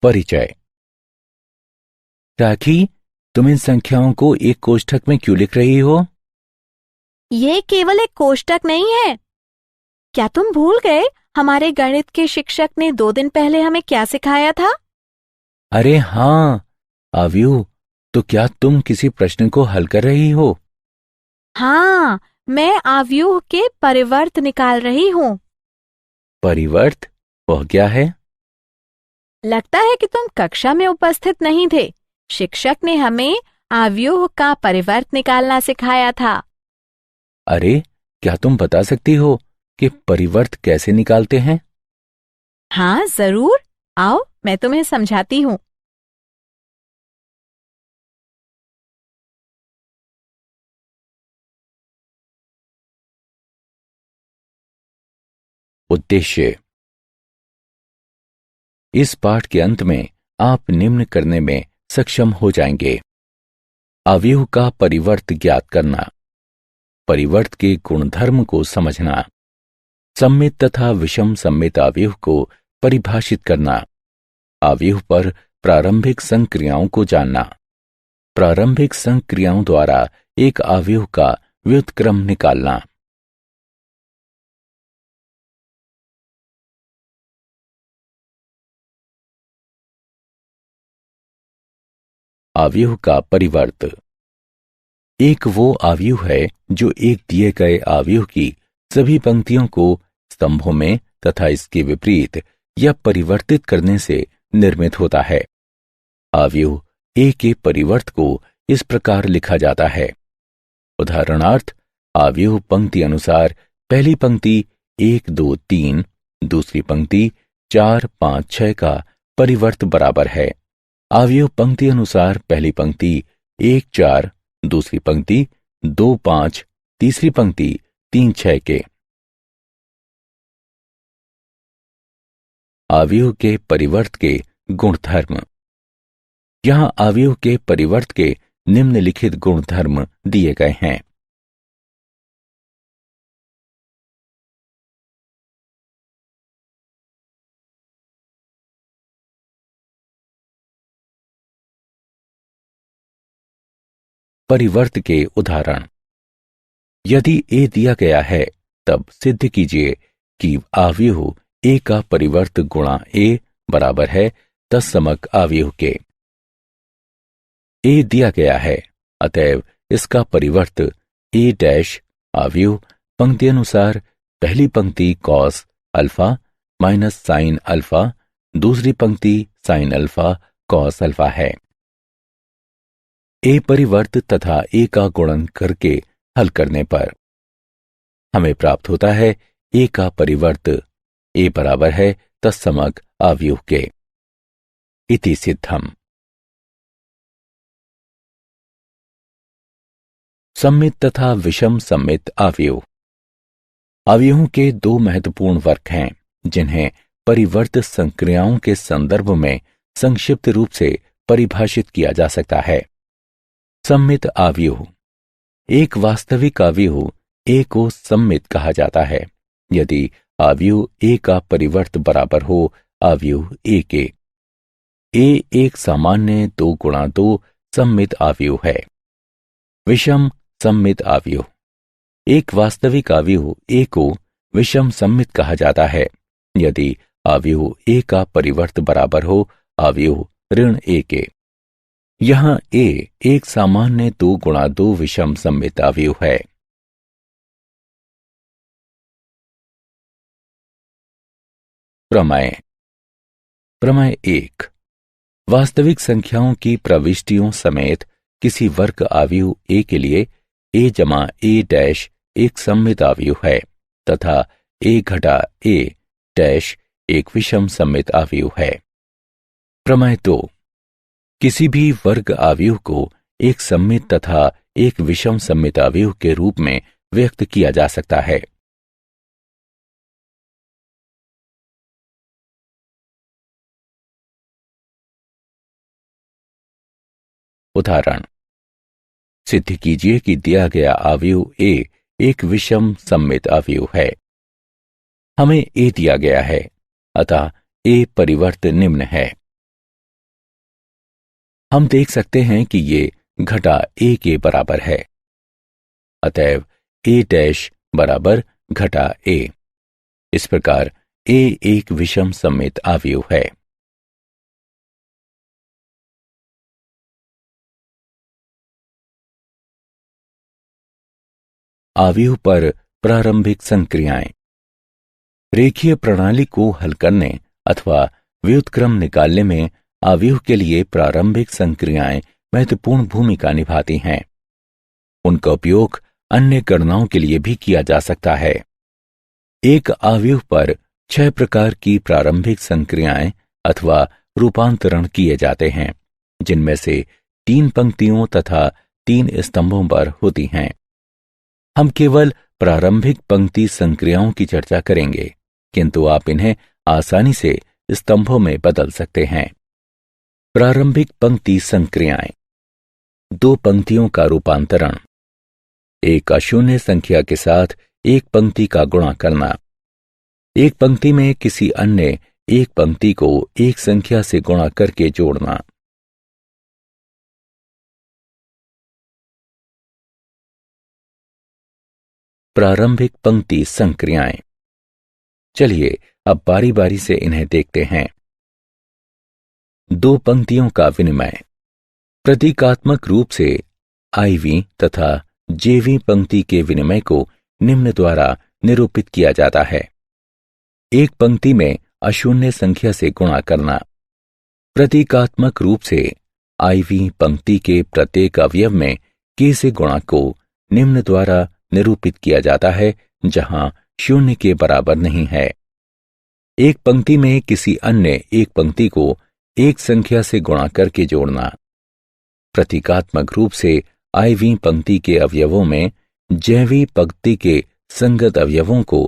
परिचय। राखी, तुम इन संख्याओं को एक कोष्ठक में क्यों लिख रही हो? ये केवल एक कोष्ठक नहीं है। क्या तुम भूल गए हमारे गणित के शिक्षक ने 2 दिन पहले हमें क्या सिखाया था? अरे हाँ, आव्यूह, तो क्या तुम किसी प्रश्न को हल कर रही हो? हाँ, मैं आव्यूह के परिवर्त निकाल रही हूँ। परिवर्त? वह क्या है? लगता है कि तुम कक्षा में उपस्थित नहीं थे। शिक्षक ने हमें आव्यूह का परिवर्त निकालना सिखाया था। अरे, क्या तुम बता सकती हो कि परिवर्त कैसे निकालते हैं? हाँ जरूर, आओ मैं तुम्हें समझाती हूँ। उद्देश्य। इस पाठ के अंत में आप निम्न करने में सक्षम हो जाएंगे। अवयव का परिवर्त ज्ञात करना, परिवर्त के गुणधर्म को समझना, सम्मित तथा विषम सम्मित अवयव को परिभाषित करना, अवयव पर प्रारंभिक संक्रियाओं को जानना, प्रारंभिक संक्रियाओं द्वारा एक अवयव का व्युत्क्रम निकालना। अवयव का परिवर्त एक वो अवयव है जो एक दिए गए अवयव की सभी पंक्तियों को स्तंभों में तथा इसके विपरीत या परिवर्तित करने से निर्मित होता है। अवयव ए के परिवर्त को इस प्रकार लिखा जाता है। उदाहरणार्थ, अवयव पंक्ति अनुसार पहली पंक्ति 1 2 3, दूसरी पंक्ति 4 5 6 का परिवर्त बराबर है अवयव पंक्ति अनुसार पहली पंक्ति 1 4, दूसरी पंक्ति 2 5, तीसरी पंक्ति 3 6 के। अवयव के परिवर्त के गुणधर्म। यहां अवयव के परिवर्त के निम्नलिखित गुणधर्म दिए गए हैं। परिवर्त के उदाहरण। यदि ए दिया गया है तब सिद्ध कीजिए कि अवयव ए का परिवर्त गुणा ए बराबर है तत्समक अवयव के। ए दिया गया है, अतएव इसका परिवर्त ए डैश अवयव पंक्ति अनुसार पहली पंक्ति cos alpha minus sine alpha, दूसरी पंक्ति साइन अल्फा कॉस अल्फा है। ए परिवर्त तथा ए का गुणन करके हल करने पर हमें प्राप्त होता है ए का परिवर्त ए बराबर है तत्समक अवयव के। इति सिद्धम। सम्मित तथा विषम सम्मित अवयव। अवयवों के 2 महत्वपूर्ण वर्ग हैं जिन्हें परिवर्त संक्रियाओं के संदर्भ में संक्षिप्त रूप से परिभाषित किया जा सकता है। सम्मित अवयव। एक वास्तविक अवयव ए को सम्मित कहा जाता है यदि अवयव ए का परिवर्त बराबर हो अवयव ए के। ए एक सामान्य 2 गुणा 2 सम्मित अवयव है। विषम सम्मित अवयव। एक वास्तविक अवयव ए को विषम सम्मित कहा जाता है यदि अवयव ए का परिवर्त बराबर हो अवयव ऋण ए के। यहां ए एक सामान्य 2 गुणा 2 विषम सम्मित अवयव है। प्रमेय। प्रमेय 1। वास्तविक संख्याओं की प्रविष्टियों समेत किसी वर्ग अवयव ए के लिए ए जमा ए डैश एक सम्मित अवयव है तथा ए घटा ए डैश एक विषम सम्मित अवयव है। प्रमेय 2। किसी भी वर्ग अवयव को एक सम्मित तथा एक विषम सम्मित अवयव के रूप में व्यक्त किया जा सकता है। उदाहरण। सिद्ध कीजिए कि दिया गया अवयव ए एक विषम सम्मित अवयव है। हमें ए दिया गया है, अतः ए परिवर्त निम्न है। हम देख सकते हैं कि ये घटा a के बराबर है। अतएव a डैश बराबर घटा a। इस प्रकार a एक विषम सममित अवयव है। अवयव पर प्रारंभिक संक्रियाएं। रेखीय प्रणाली को हल करने अथवा व्युत्क्रम निकालने में अवयव के लिए प्रारंभिक संक्रियाएं महत्वपूर्ण भूमिका निभाती हैं। उनका उपयोग अन्य गणनाओं के लिए भी किया जा सकता है। एक अवयव पर 6 प्रकार की प्रारंभिक संक्रियाएं अथवा रूपांतरण किए जाते हैं, जिनमें से 3 पंक्तियों तथा 3 स्तंभों पर होती हैं। हम केवल प्रारंभिक पंक्ति संक्रियाओं की चर्चा करेंगे, किंतु आप इन्हें आसानी से स्तंभों में बदल सकते हैं। प्रारंभिक पंक्ति संक्रियाएं। 2 पंक्तियों का रूपांतरण। एक अशून्य संख्या के साथ एक पंक्ति का गुणा करना। एक पंक्ति में किसी अन्य एक पंक्ति को एक संख्या से गुणा करके जोड़ना। प्रारंभिक पंक्ति संक्रियाएं। चलिए अब बारी बारी से इन्हें देखते हैं। 2 पंक्तियों का विनिमय। प्रतीकात्मक रूप से IV तथा JV पंक्ति के विनिमय को निम्न द्वारा निरूपित किया जाता है। एक पंक्ति में अशून्य संख्या से गुणा करना। प्रतीकात्मक रूप से IV पंक्ति के प्रत्येक अवयव में K से गुणा को निम्न द्वारा निरूपित किया जाता है, जहां शून्य के बराबर नहीं है। एक पंक्ति में किसी अन्य एक पंक्ति को एक संख्या से गुणा करके जोड़ना। प्रतीकात्मक रूप से IV पंक्ति के अवयवों में JV पंक्ति के संगत अवयवों को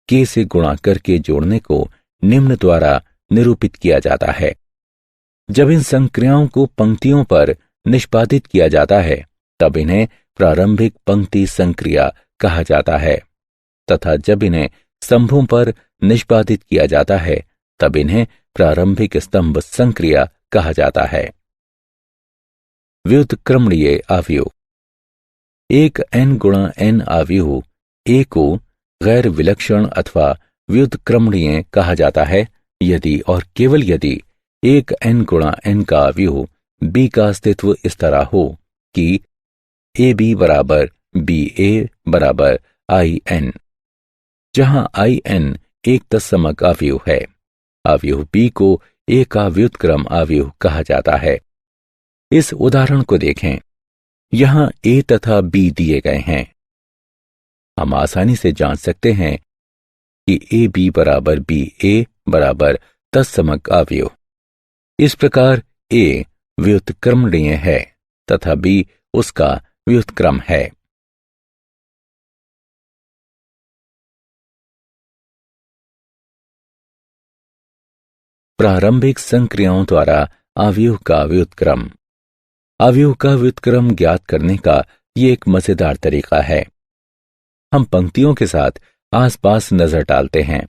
K से गुणा करके जोड़ने को निम्न द्वारा निरूपित किया जाता है। जब इन संक्रियाओं को पंक्तियों पर निष्पादित किया जाता है, तब इन्हें प्रारंभिक पंक्ति संक्रिया कहा जाता है, तथा जब इन्हें स्तंभों पर निष्पादित किया जाता है, तब इन्हें प्रारंभिक स्तंभ संक्रिया कहा जाता है। व्युत्क्रमणीय अवयव। एक n गुणा n अवयव A को गैर विलक्षण अथवा व्युत्क्रमणीय कहा जाता है यदि और केवल यदि एक n गुणा n का अवयव B का अस्तित्व इस तरह हो कि AB बराबर BA बराबर IN, जहां IN एक तत्समक अवयव है। अवयव B को A का व्युत्क्रम अवयव कहा जाता है। इस उदाहरण को देखें। यहां A तथा B दिए गए हैं। हम आसानी से जांच सकते हैं कि AB बराबर BA बराबर तत्समक अवयव। इस प्रकार A व्युत्क्रमणीय है तथा B उसका व्युत्क्रम है। प्रारंभिक संक्रियाओं द्वारा अवयव का व्युत्क्रम। अवयव का व्युत्क्रम ज्ञात करने का ये एक मजेदार तरीका है। हम पंक्तियों के साथ आसपास नजर डालते हैं,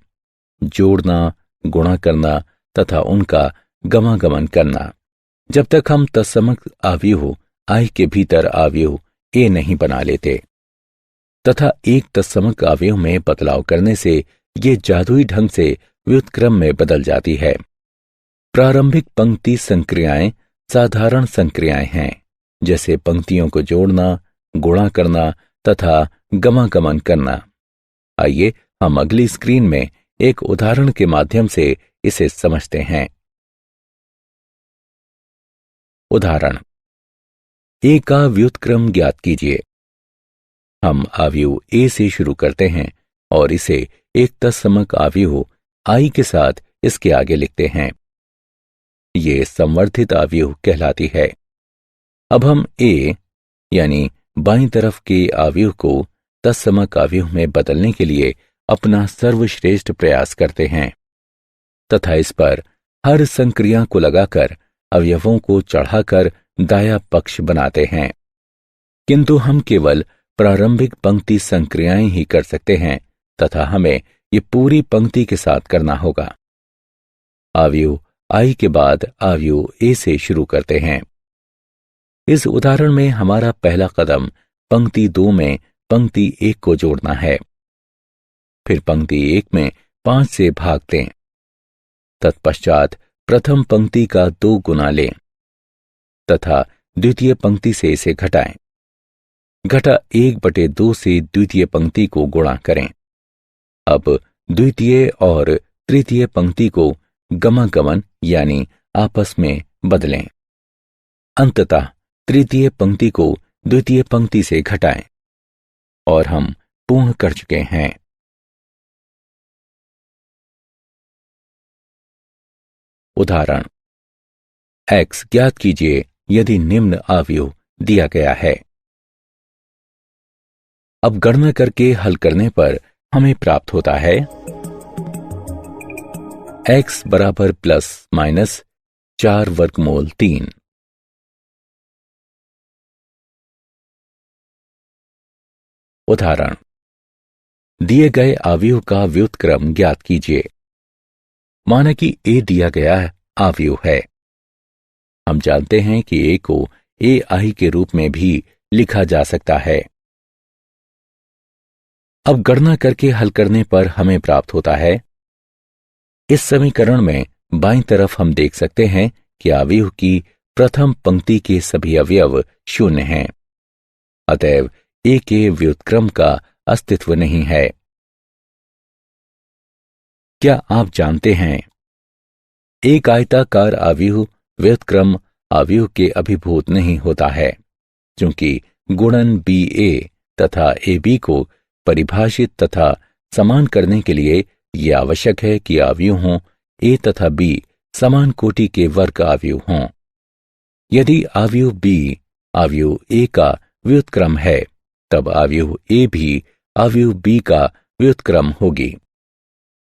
जोड़ना, गुणा करना तथा उनका गमागमन करना, जब तक हम तत्समक अवयव I के भीतर अवयव A नहीं बना लेते, तथा एक तत्समक अवयव में बदलाव करने से ये जादुई ढंग से व्युत्क्रम में बदल जाती है। प्रारंभिक पंक्ति संक्रियाएं साधारण संक्रियाएं हैं, जैसे पंक्तियों को जोड़ना, गुणा करना तथा गमागमन करना। आइए हम अगली स्क्रीन में एक उदाहरण के माध्यम से इसे समझते हैं। उदाहरण। A का व्युत्क्रम ज्ञात कीजिए। हम अवयव A से शुरू करते हैं और इसे एक तत्समक अवयव I के साथ इसके आगे लिखते हैं। ये संवर्धित अवयव कहलाती है। अब हम A यानी बाईं तरफ के अवयव को तत्समक अवयव में बदलने के लिए अपना सर्वश्रेष्ठ प्रयास करते हैं तथा इस पर हर संक्रिया को लगाकर अवयवों को चढ़ाकर दायां पक्ष बनाते हैं। किंतु हम केवल प्रारंभिक पंक्ति संक्रियाएं ही कर सकते हैं तथा हमें ये पूरी पंक्ति के साथ करना होगा। अवयव I के बाद अवयव A से शुरू करते हैं। इस उदाहरण में हमारा पहला कदम पंक्ति 2 में पंक्ति 1 को जोड़ना है। फिर पंक्ति 1 में 5 से भाग दें। तत्पश्चात प्रथम पंक्ति का 2 गुना लें तथा द्वितीय पंक्ति से इसे घटाएं। घटा 1/2 से द्वितीय पंक्ति को गुणा करें। अब द्वितीय और तृतीय पंक्ति को गमागमन यानी आपस में बदलें। अंततः तृतीय पंक्ति को द्वितीय पंक्ति से घटाएं और हम पूर्ण कर चुके हैं। उदाहरण x ज्ञात कीजिए यदि निम्न अवयव दिया गया है। अब गणना करके हल करने पर हमें प्राप्त होता है x बराबर प्लस माइनस 4 वर्गमूल 3। उदाहरण दिए गए अवयव का व्युत्क्रम ज्ञात कीजिए। माना कि a दिया गया अवयव है। हम जानते हैं कि a को ai के रूप में भी लिखा जा सकता है। अब गणना करके हल करने पर हमें प्राप्त होता है। इस समीकरण में बाईं तरफ हम देख सकते हैं कि अवयव की प्रथम पंक्ति के सभी अवयव 0 हैं। अतएव a के व्युत्क्रम का अस्तित्व नहीं है। क्या आप जानते हैं एक आयताकार अवयव व्युत्क्रम अवयव के अभिभूत नहीं होता है, क्योंकि गुणन ba तथा ab को परिभाषित तथा समान करने के लिए यह आवश्यक है कि अवयव हों a तथा b समान कोटि के वर्ग अवयव हों। यदि अवयव b अवयव a का व्युत्क्रम है, तब अवयव a भी अवयव b का व्युत्क्रम होगी।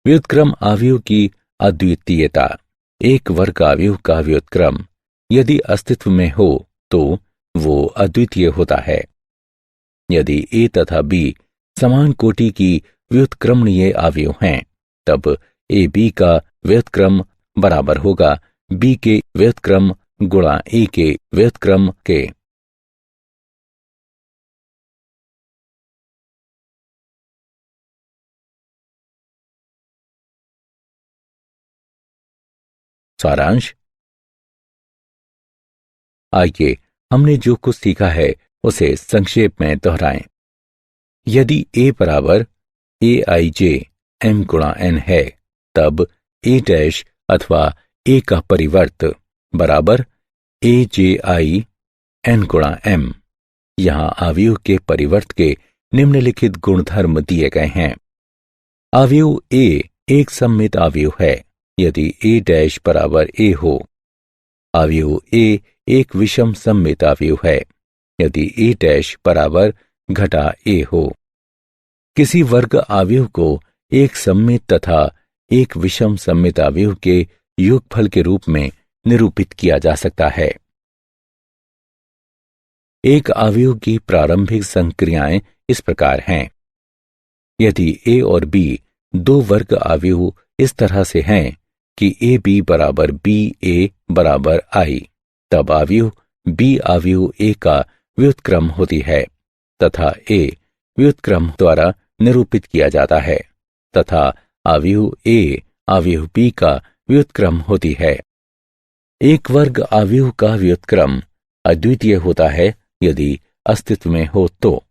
व्युत्क्रम अवयव की अद्वितीयता। एक वर्ग अवयव का व्युत्क्रम यदि अस्तित्व में हो तो वो अद्वितीय होता है। यदि a तथा b समान कोटि की व्युत्क्रमणीय अवयव हैं, तब ab का व्युत्क्रम बराबर होगा b के व्युत्क्रम गुणा a के व्युत्क्रम के। सारांश। आइए हमने जो कुछ सीखा है उसे संक्षेप में दोहराएं। यदि a बराबर aij m गुणा n है, तब a डैश अथवा a का परिवर्त बराबर aj n गुणा m। यहां अवयव के परिवर्त के निम्नलिखित गुणधर्म दिए गए हैं। अवयव a एक सममित अवयव है यदि a डैश बराबर a हो। अवयव a एक विषम सममित अवयव है यदि a डैश बराबर घटा a हो। किसी वर्ग अवयव को एक सममित तथा एक विषम सममित अवयव के योगफल के रूप में निरूपित किया जा सकता है। एक अवयव की प्रारंभिक संक्रियाएं इस प्रकार हैं। यदि a और b दो वर्ग अवयव इस तरह से हैं कि ab बराबर ba बराबर i, तब अवयव b अवयव a का व्युत्क्रम होती है तथा a व्युत्क्रम द्वारा निरूपित किया जाता है तथा अवयव a अवयव b का व्युत्क्रम होती है। एक वर्ग अवयव का व्युत्क्रम अद्वितीय होता है यदि अस्तित्व में हो तो।